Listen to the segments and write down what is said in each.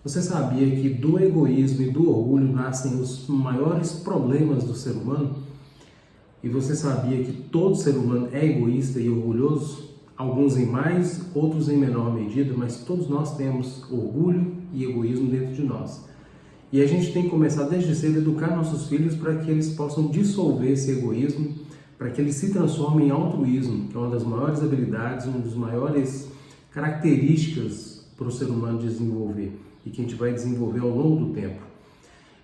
Você sabia que do egoísmo e do orgulho nascem os maiores problemas do ser humano? E você sabia que todo ser humano é egoísta e orgulhoso? Alguns em mais, outros em menor medida, mas todos nós temos orgulho e egoísmo dentro de nós. E a gente tem que começar desde cedo a educar nossos filhos para que eles possam dissolver esse egoísmo, para que eles se transformem em altruísmo, que é uma das maiores habilidades, uma das maiores características para o ser humano desenvolver e que a gente vai desenvolver ao longo do tempo.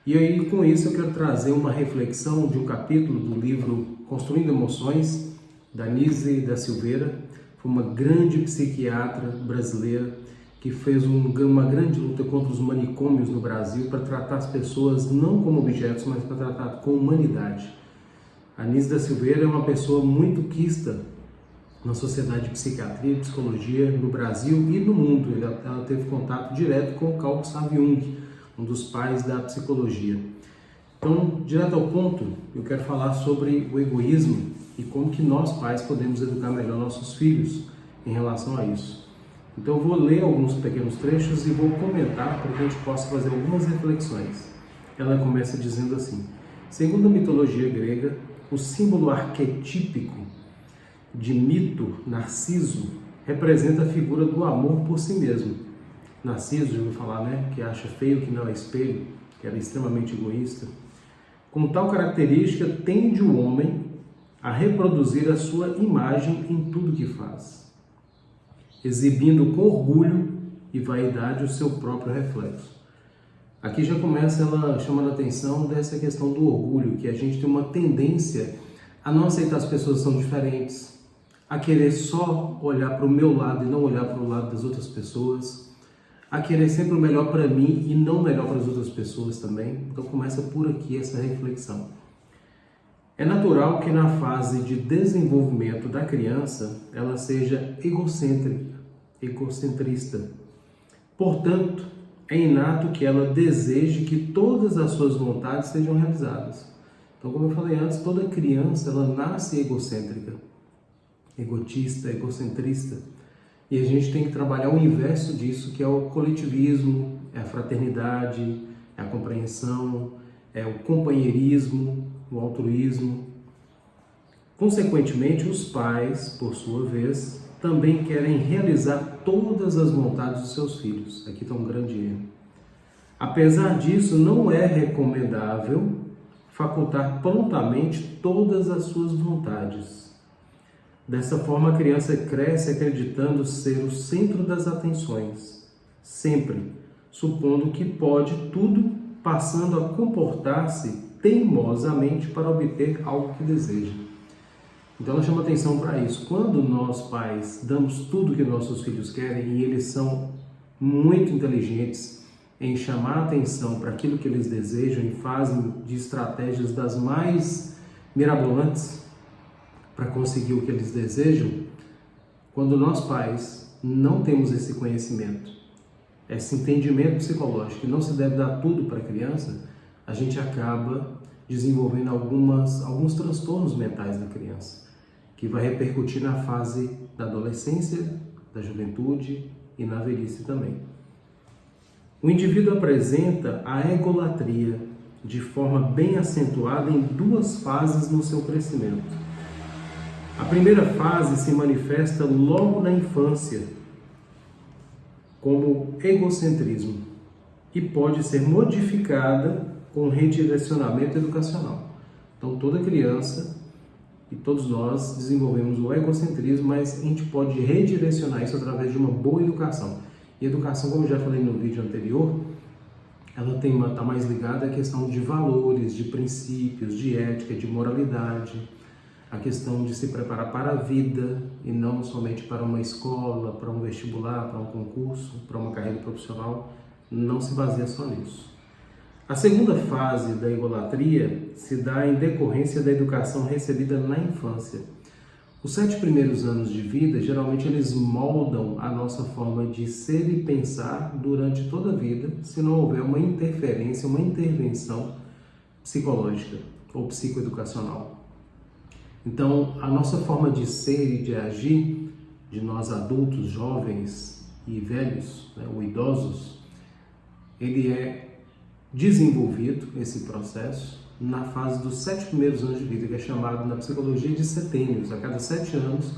E aí, com isso, eu quero trazer uma reflexão de um capítulo do livro Construindo Emoções, da Anísia da Silveira. Foi uma grande psiquiatra brasileira que fez uma grande luta contra os manicômios no Brasil para tratar as pessoas não como objetos, mas para tratar com humanidade. A Anísia da Silveira é uma pessoa muito quista na sociedade de psiquiatria e psicologia no Brasil e no mundo. Ela teve contato direto com o Carl Gustav Jung, um dos pais da psicologia. Então, direto ao ponto, eu quero falar sobre o egoísmo e como que nós, pais, podemos educar melhor nossos filhos em relação a isso. Então, eu vou ler alguns pequenos trechos e vou comentar para que a gente possa fazer algumas reflexões. Ela começa dizendo assim: segundo a mitologia grega, o símbolo arquetípico de mito, Narciso, representa a figura do amor por si mesmo. Narciso, já ouviu falar, né? Que acha feio que não é espelho, que era extremamente egoísta. Com tal característica, tende o homem a reproduzir a sua imagem em tudo que faz, exibindo com orgulho e vaidade o seu próprio reflexo. Aqui já começa ela chamando a atenção dessa questão do orgulho, que a gente tem uma tendência a não aceitar as pessoas que são diferentes, a querer só olhar para o meu lado e não olhar para o lado das outras pessoas, a querer sempre o melhor para mim e não o melhor para as outras pessoas também. Então começa por aqui essa reflexão. É natural que na fase de desenvolvimento da criança ela seja egocêntrica, egocentrista. Portanto, é inato que ela deseje que todas as suas vontades sejam realizadas. Então, como eu falei antes, toda criança ela nasce egocêntrica, egotista, egocentrista. E a gente tem que trabalhar o inverso disso, que é o coletivismo, é a fraternidade, é a compreensão, é o companheirismo, o altruísmo. Consequentemente, os pais, por sua vez, também querem realizar todas as vontades dos seus filhos. Aqui está um grande erro. Apesar disso, não é recomendável facultar prontamente todas as suas vontades. Dessa forma, a criança cresce acreditando ser o centro das atenções, sempre, supondo que pode tudo, passando a comportar-se teimosamente para obter algo que deseja. Então ela chama atenção para isso. Quando nós, pais, damos tudo que nossos filhos querem e eles são muito inteligentes em chamar a atenção para aquilo que eles desejam e fazem de estratégias das mais mirabolantes para conseguir o que eles desejam, quando nós, pais, não temos esse conhecimento, esse entendimento psicológico que não se deve dar tudo para a criança, a gente acaba desenvolvendo alguns transtornos mentais da criança, que vai repercutir na fase da adolescência, da juventude e na velhice também. O indivíduo apresenta a egolatria de forma bem acentuada em duas fases no seu crescimento. A primeira fase se manifesta logo na infância, como egocentrismo, e pode ser modificada com redirecionamento educacional. Então, toda criança e todos nós desenvolvemos o egocentrismo, mas a gente pode redirecionar isso através de uma boa educação. E a educação, como eu já falei no vídeo anterior, ela está mais ligada à questão de valores, de princípios, de ética, de moralidade, a questão de se preparar para a vida e não somente para uma escola, para um vestibular, para um concurso, para uma carreira profissional, não se baseia só nisso. A segunda fase da egolatria se dá em decorrência da educação recebida na infância. Os 7 primeiros anos de vida, geralmente eles moldam a nossa forma de ser e pensar durante toda a vida, se não houver uma interferência, uma intervenção psicológica ou psicoeducacional. Então, a nossa forma de ser e de agir, de nós adultos, jovens e velhos, ou idosos, ele é desenvolvido, esse processo, na fase dos 7 primeiros anos de vida, que é chamado na psicologia de setênios. A cada 7 anos,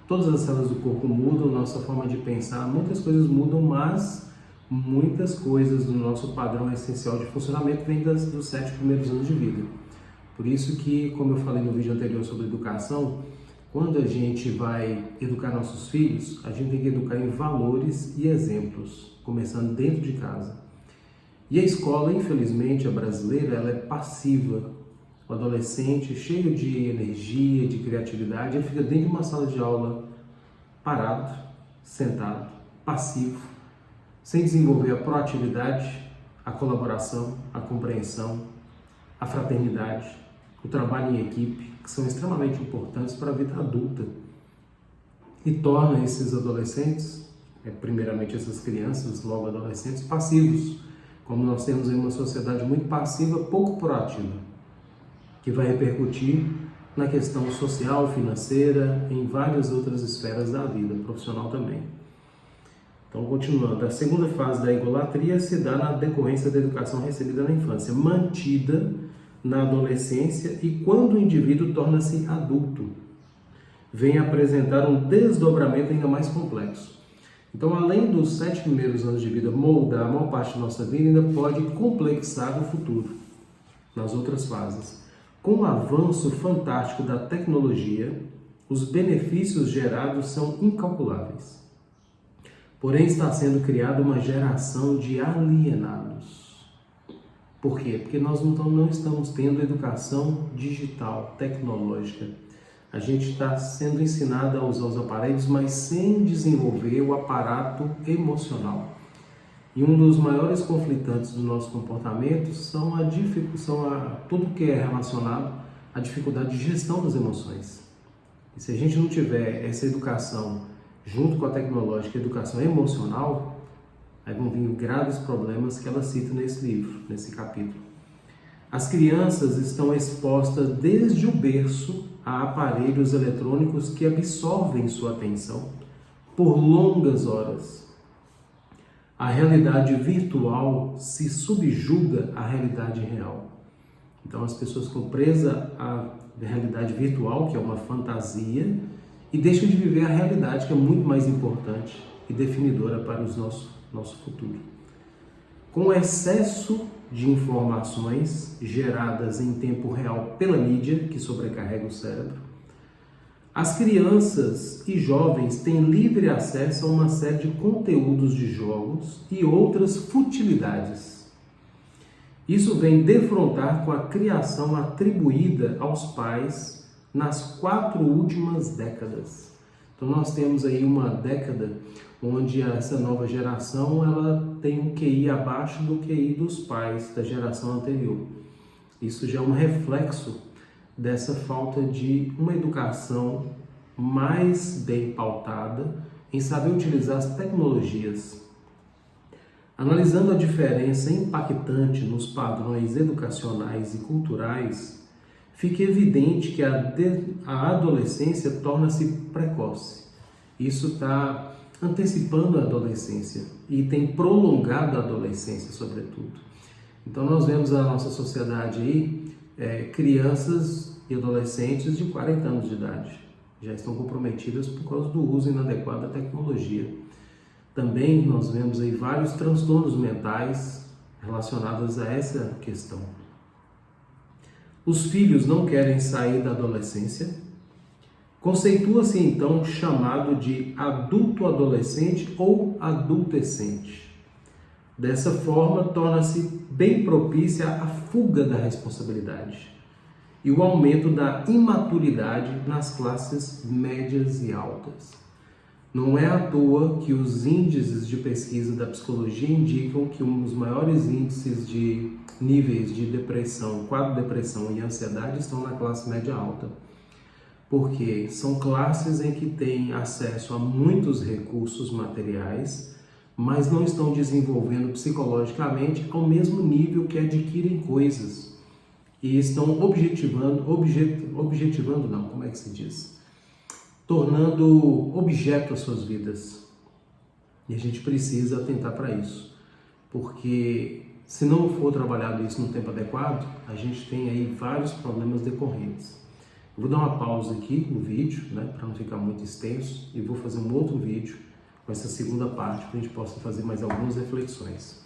todas as células do corpo mudam, nossa forma de pensar, muitas coisas mudam, mas muitas coisas do nosso padrão essencial de funcionamento vêm dos 7 primeiros anos de vida. Por isso que, como eu falei no vídeo anterior sobre educação, quando a gente vai educar nossos filhos, a gente tem que educar em valores e exemplos, começando dentro de casa. E a escola, infelizmente, a brasileira, ela é passiva. O adolescente, cheio de energia, de criatividade, ele fica dentro de uma sala de aula parado, sentado, passivo, sem desenvolver a proatividade, a colaboração, a compreensão, a fraternidade, o trabalho em equipe, que são extremamente importantes para a vida adulta. E torna esses adolescentes, primeiramente essas crianças, logo adolescentes, passivos. Como nós temos aí uma sociedade muito passiva, pouco proativa, que vai repercutir na questão social, financeira, em várias outras esferas da vida, profissional também. Então, continuando, a segunda fase da egolatria se dá na decorrência da educação recebida na infância, mantida na adolescência e quando o indivíduo torna-se adulto, vem apresentar um desdobramento ainda mais complexo. Então, além dos 7 primeiros anos de vida moldar a maior parte da nossa vida, ainda pode complexar o futuro nas outras fases. Com o avanço fantástico da tecnologia, os benefícios gerados são incalculáveis. Porém, está sendo criada uma geração de alienados. Por quê? Porque nós não estamos tendo educação digital, tecnológica. A gente está sendo ensinado a usar os aparelhos, mas sem desenvolver o aparato emocional. E um dos maiores conflitantes do nosso comportamento são tudo que é relacionado à dificuldade de gestão das emoções. E se a gente não tiver essa educação junto com a tecnológica, educação emocional, aí vão vir graves problemas que ela cita nesse livro, nesse capítulo. As crianças estão expostas desde o berço a aparelhos eletrônicos que absorvem sua atenção por longas horas. A realidade virtual se subjuga à realidade real. Então as pessoas ficam presas à realidade virtual, que é uma fantasia, e deixam de viver a realidade, que é muito mais importante e definidora para o nosso futuro. Com o excesso de informações geradas em tempo real pela mídia, que sobrecarrega o cérebro, as crianças e jovens têm livre acesso a uma série de conteúdos de jogos e outras futilidades. Isso vem defrontar com a criação atribuída aos pais nas 4 últimas décadas. Então nós temos aí uma década onde essa nova geração ela tem um QI abaixo do QI dos pais da geração anterior. Isso já é um reflexo dessa falta de uma educação mais bem pautada em saber utilizar as tecnologias. Analisando a diferença impactante nos padrões educacionais e culturais, fica evidente que a adolescência torna-se precoce. Isso está antecipando a adolescência e tem prolongado a adolescência, sobretudo. Então nós vemos na nossa sociedade aí crianças e adolescentes de 40 anos de idade. Já estão comprometidas por causa do uso inadequado da tecnologia. Também nós vemos aí vários transtornos mentais relacionados a essa questão. Os filhos não querem sair da adolescência. Conceitua-se então chamado de adulto-adolescente ou adultescente. Dessa forma, torna-se bem propícia a fuga da responsabilidade e o aumento da imaturidade nas classes médias e altas. Não é à toa que os índices de pesquisa da psicologia indicam que um dos maiores índices de níveis de depressão, quadro de depressão e ansiedade estão na classe média alta. Porque são classes em que têm acesso a muitos recursos materiais, mas não estão desenvolvendo psicologicamente ao mesmo nível que adquirem coisas. E estão tornando objeto as suas vidas. E a gente precisa atentar para isso. porque se não for trabalhado isso no tempo adequado, a gente tem aí vários problemas decorrentes. Eu vou dar uma pausa aqui no vídeo, né, para não ficar muito extenso, e vou fazer um outro vídeo com essa segunda parte, para a gente possa fazer mais algumas reflexões.